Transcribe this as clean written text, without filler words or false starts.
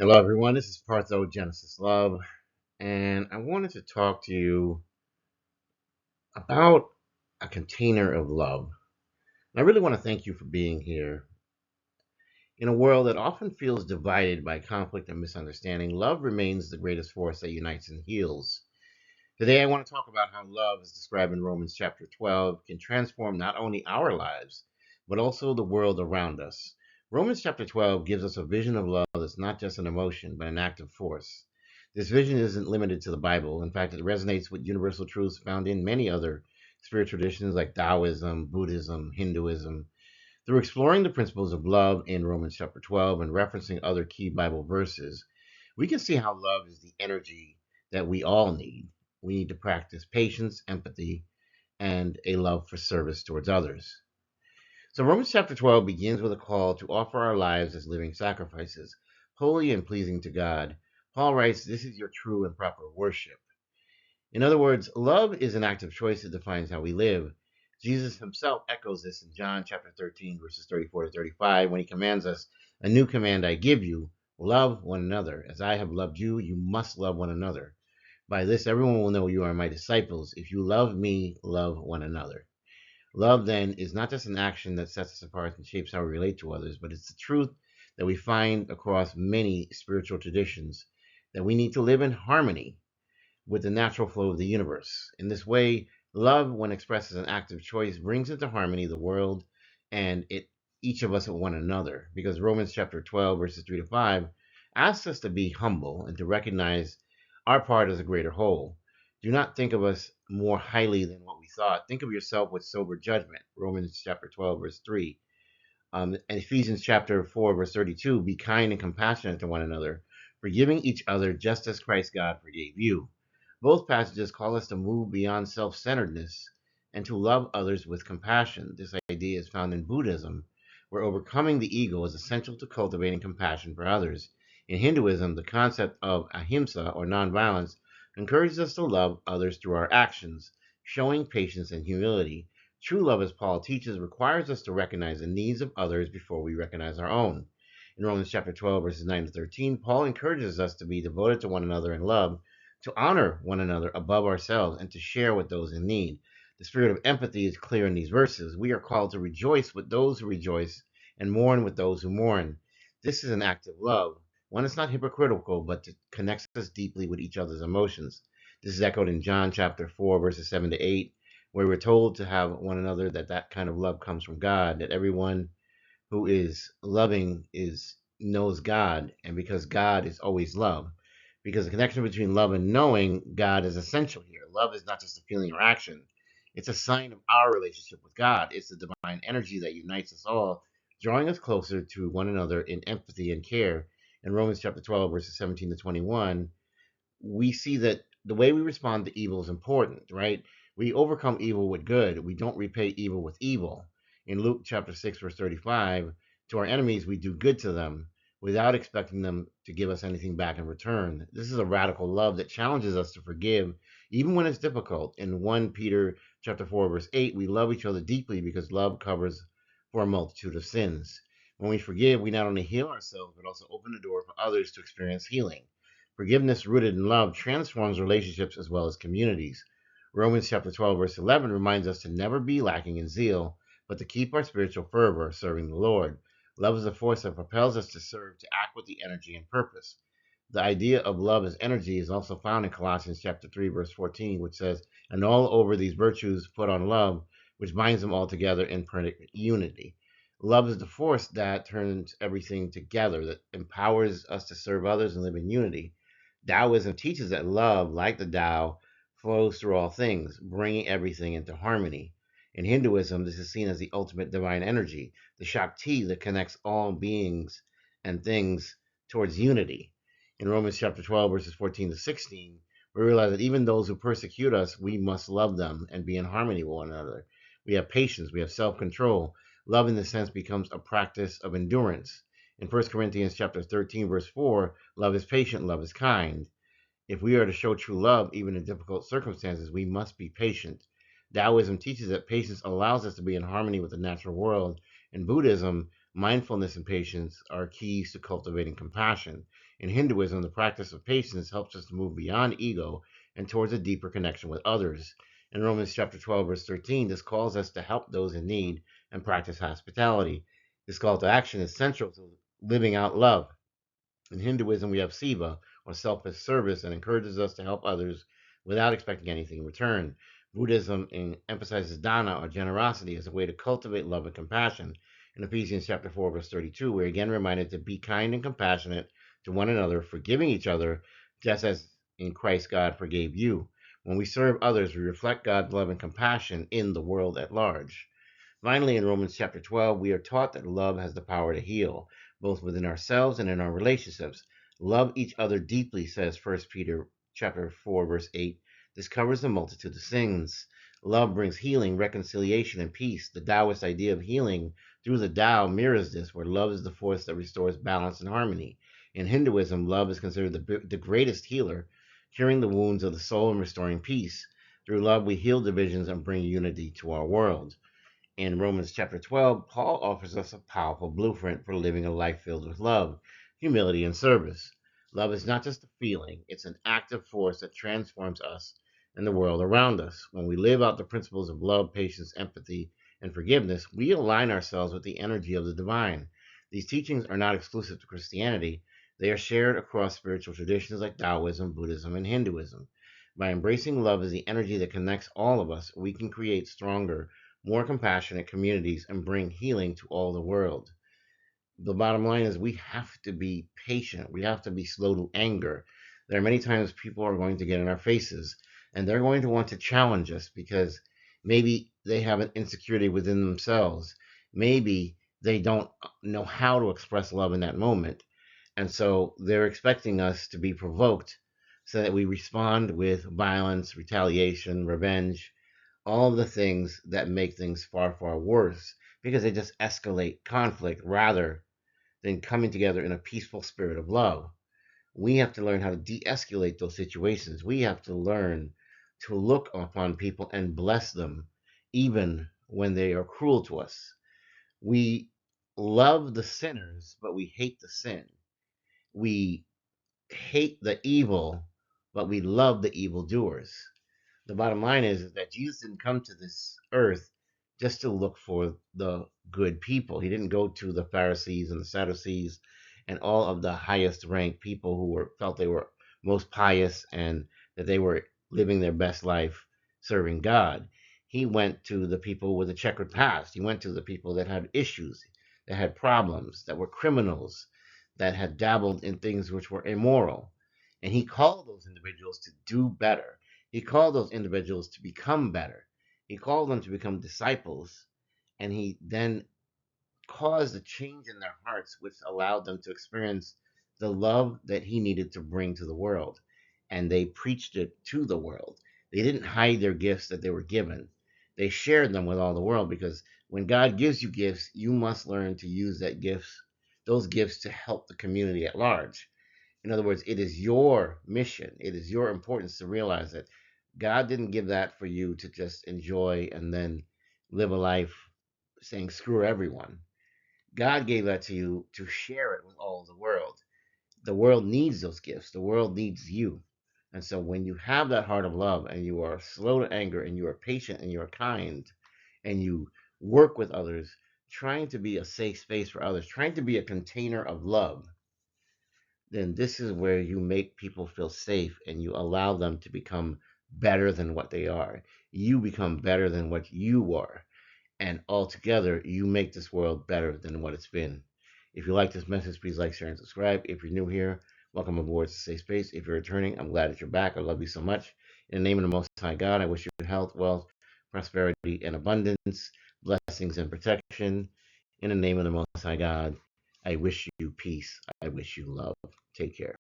Hello, everyone. This is Partho Genesis Love, and I wanted to talk to you about a container of love. And I really want to thank you for being here. In a world that often feels divided by conflict and misunderstanding, love remains the greatest force that unites and heals. Today, I want to talk about how love, as described in Romans chapter 12, can transform not only our lives, but also the world around us. Romans chapter 12 gives us a vision of love that's not just an emotion, but an active force. This vision isn't limited to the Bible. In fact, it resonates with universal truths found in many other spiritual traditions like Taoism, Buddhism, Hinduism. Through exploring the principles of love in Romans chapter 12 and referencing other key Bible verses, we can see how love is the energy that we all need. We need to practice patience, empathy, and a love for service towards others. So, Romans chapter 12 begins with a call to offer our lives as living sacrifices, holy and pleasing to God. Paul writes, "This is your true and proper worship." In other words, love is an active choice that defines how we live. Jesus himself echoes this in John chapter 13, verses 34 to 35, when he commands us, "A new command I give you, love one another. As I have loved you, you must love one another. By this, everyone will know you are my disciples. If you love me, love one another." Love, then, is not just an action that sets us apart and shapes how we relate to others, but it's the truth that we find across many spiritual traditions that we need to live in harmony with the natural flow of the universe. In this way, love, when expressed as an active choice, brings into harmony the world and each of us with one another. Because Romans chapter 12, verses 3 to 5, asks us to be humble and to recognize our part as a greater whole. Do not think of us more highly than what we thought. Think of yourself with sober judgment. Romans chapter 12, verse 3. And Ephesians chapter 4, verse 32, be kind and compassionate to one another, forgiving each other just as Christ God forgave you. Both passages call us to move beyond self centeredness and to love others with compassion. This idea is found in Buddhism, where overcoming the ego is essential to cultivating compassion for others. In Hinduism, the concept of ahimsa, or nonviolence, encourages us to love others through our actions, showing patience and humility. True love, as Paul teaches, requires us to recognize the needs of others before we recognize our own. In Romans chapter 12, verses 9 to 13, Paul encourages us to be devoted to one another in love, to honor one another above ourselves, and to share with those in need. The spirit of empathy is clear in these verses. We are called to rejoice with those who rejoice and mourn with those who mourn. This is an act of love, one that's not hypocritical, but connects us deeply with each other's emotions. This is echoed in John chapter 4, verses 7 to 8, where we're told to have one another, that kind of love comes from God, that everyone who is loving knows God, and because God is always love. Because the connection between love and knowing God is essential here. Love is not just a feeling or action. It's a sign of our relationship with God. It's the divine energy that unites us all, drawing us closer to one another in empathy and care. In Romans chapter 12, verses 17 to 21, we see that the way we respond to evil is important, right? We overcome evil with good. We don't repay evil with evil. In Luke chapter 6, verse 35, to our enemies, we do good to them without expecting them to give us anything back in return. This is a radical love that challenges us to forgive, even when it's difficult. In 1 Peter chapter 4, verse 8, we love each other deeply because love covers for a multitude of sins. When we forgive, we not only heal ourselves, but also open the door for others to experience healing. Forgiveness rooted in love transforms relationships as well as communities. Romans chapter 12, verse 11 reminds us to never be lacking in zeal, but to keep our spiritual fervor serving the Lord. Love is a force that propels us to serve, to act with the energy and purpose. The idea of love as energy is also found in Colossians chapter 3, verse 14, which says, "And all over these virtues put on love, which binds them all together in perfect unity." Love is the force that turns everything together, that empowers us to serve others and live in unity. Taoism teaches that love, like the Tao, flows through all things, bringing everything into harmony. In Hinduism, this is seen as the ultimate divine energy, the Shakti that connects all beings and things towards unity. In Romans chapter 12, verses 14 to 16, we realize that even those who persecute us, we must love them and be in harmony with one another. We have patience, we have self-control. Love, in this sense, becomes a practice of endurance. In 1 Corinthians chapter 13, verse 4, love is patient, love is kind. If we are to show true love, even in difficult circumstances, we must be patient. Taoism teaches that patience allows us to be in harmony with the natural world. In Buddhism, Mindfulness and patience are keys to cultivating compassion. In Hinduism, the practice of patience helps us to move beyond ego and towards a deeper connection with others. In Romans chapter 12, verse 13, this calls us to help those in need and practice hospitality. This call to action is central to living out love. In Hinduism, we have seva, or selfless service, that encourages us to help others without expecting anything in return. Buddhism emphasizes dana, or generosity, as a way to cultivate love and compassion. In Ephesians chapter 4, verse 32, we're again reminded to be kind and compassionate to one another, forgiving each other, just as in Christ God forgave you. When we serve others, we reflect God's love and compassion in the world at large. Finally, in Romans chapter 12, we are taught that love has the power to heal, both within ourselves and in our relationships. Love each other deeply, says First Peter chapter 4, verse 8. This covers a multitude of sins. Love brings healing, reconciliation, and peace. The Taoist idea of healing through the Tao mirrors this, where love is the force that restores balance and harmony. In Hinduism, love is considered the greatest healer, curing the wounds of the soul and restoring peace. Through love, we heal divisions and bring unity to our world. In Romans chapter 12, Paul offers us a powerful blueprint for living a life filled with love, humility, and service. Love is not just a feeling, it's an active force that transforms us and the world around us. When we live out the principles of love, patience, empathy, and forgiveness, we align ourselves with the energy of the divine. These teachings are not exclusive to Christianity, they are shared across spiritual traditions like Taoism, Buddhism, and Hinduism. By embracing love as the energy that connects all of us, we can create stronger, more compassionate communities and bring healing to all the world. The bottom line is we have to be patient. We have to be slow to anger. There are many times people are going to get in our faces and they're going to want to challenge us because maybe they have an insecurity within themselves. Maybe they don't know how to express love in that moment. And so they're expecting us to be provoked so that we respond with violence, retaliation, revenge, all of the things that make things far, far worse because they just escalate conflict rather than coming together in a peaceful spirit of love. We have to learn how to de escalate those situations. We have to learn to look upon people and bless them, even when they are cruel to us. We love the sinners, but we hate the sin. We hate the evil, but we love the evildoers. The bottom line is that Jesus didn't come to this earth just to look for the good people. He didn't go to the Pharisees and the Sadducees and all of the highest ranked people who felt they were most pious and that they were living their best life serving God. He went to the people with a checkered past. He went to the people that had issues, that had problems, that were criminals, that had dabbled in things which were immoral. And he called those individuals to do better. He called those individuals to become better. He called them to become disciples, and he then caused a change in their hearts, which allowed them to experience the love that he needed to bring to the world. And they preached it to the world. They didn't hide their gifts that they were given. They shared them with all the world because when God gives you gifts, you must learn to use those gifts to help the community at large. In other words, it is your mission, it is your importance to realize that God didn't give that for you to just enjoy and then live a life saying screw everyone. God gave that to you to share it with all the world. The world needs those gifts, the world needs you. And so when you have that heart of love and you are slow to anger and you are patient and you are kind and you work with others, trying to be a safe space for others, trying to be a container of love, then this is where you make people feel safe and you allow them to become better than what they are. You become better than what you are. And altogether, you make this world better than what it's been. If you like this message, please like, share, and subscribe. If you're new here, welcome aboard to Safe Space. If you're returning, I'm glad that you're back. I love you so much. In the name of the Most High God, I wish you health, wealth, prosperity, and abundance, blessings, and protection. In the name of the Most High God, I wish you peace. I wish you love. Take care.